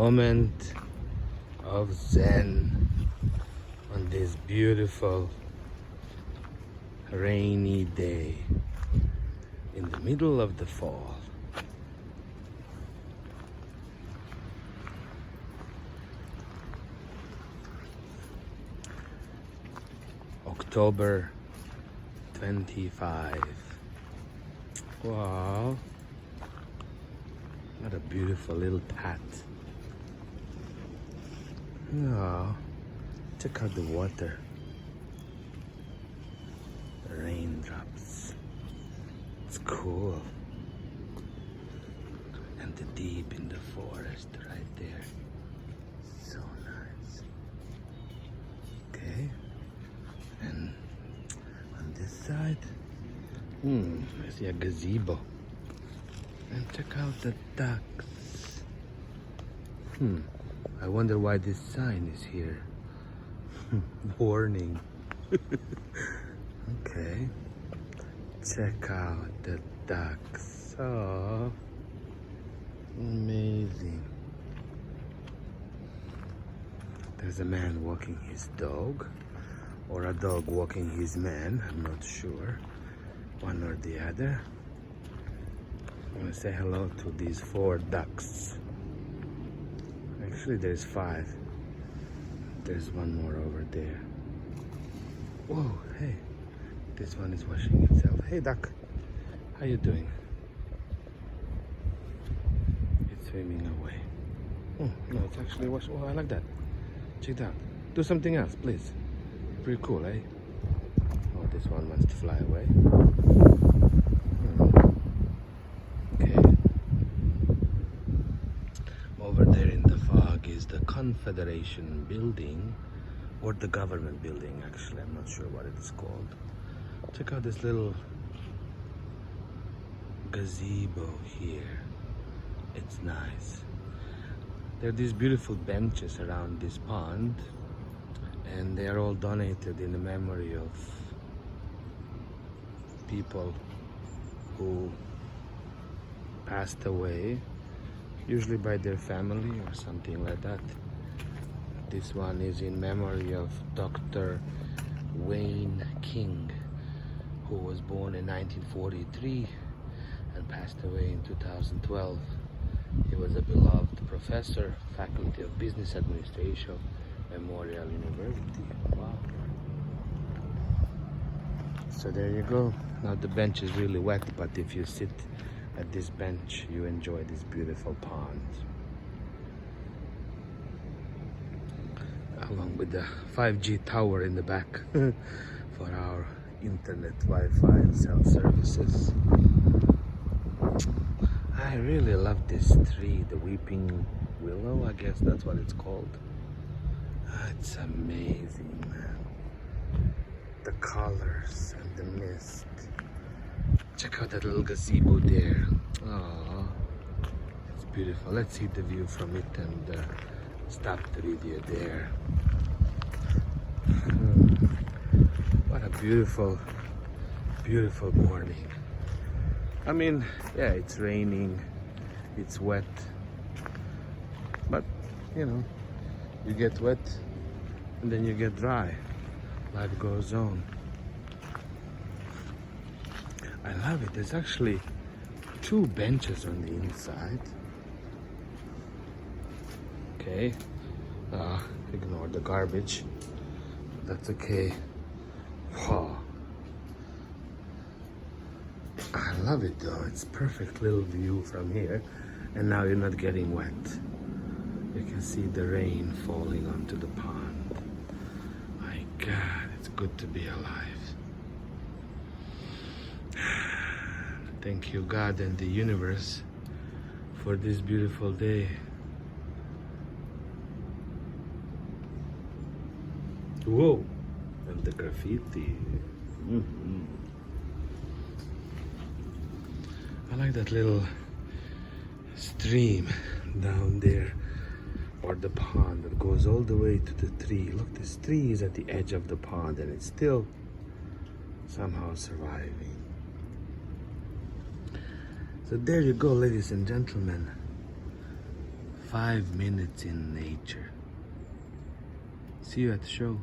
moment of Zen on this beautiful rainy day in the middle of the fall. October 25. Wow, what a beautiful little path. Oh, check out the water, the raindrops. It's cool. And the deep in the forest right there. So nice. Okay. And on this side, I see a gazebo. And check out the ducks. I wonder why this sign is here. Warning. Okay. Check out the ducks. Oh, amazing. There's a man walking his dog, or a dog walking his man, I'm not sure. One or the other. I'm gonna say hello to these 4 ducks. Actually, there's 5. There's one more over there. Whoa, hey. This one is washing itself. Hey, duck. How you doing? It's swimming away. Oh, no, it's actually washing. Oh, I like that. Check it out. Do something else, please. Pretty cool, eh? Oh, this one wants to fly away. Okay. Over there in the fog is the Confederation building, or the government building, actually. I'm not sure what it is called. Check out this little gazebo here. It's nice. There are these beautiful benches around this pond, and they are all donated in the memory of people who passed away, usually by their family or something like that. This one is in memory of Dr. Wayne King, who was born in 1943 and passed away in 2012. He was a beloved professor, Faculty of Business Administration, Memorial University. Wow. So there you go. Now the bench is really wet, but if you sit at this bench, you enjoy this beautiful pond. Along with the 5G tower in the back for our internet, Wi-Fi and cell services. I really love this tree, the weeping willow, I guess that's what it's called. It's amazing, man. The colors and the mist. Check out that little gazebo there. Oh, it's beautiful. Let's see the view from it and stop the video there. What a beautiful, beautiful morning. I mean, yeah, it's raining, it's wet, but you know, you get wet and then you get dry. Life goes on. I love it. There's actually 2 benches on the inside. Okay, ignore the garbage. That's okay. Wow. I love it though. It's perfect little view from here, and now you're not getting wet. You can see the rain falling onto the pond. My God, it's good to be alive. Thank you, God and the universe, for this beautiful day. Whoa, and the graffiti. I like that little stream down there, or the pond that goes all the way to the tree. Look, this tree is at the edge of the pond and it's still somehow surviving. So there you go, ladies and gentlemen. 5 minutes in nature. See you at the show.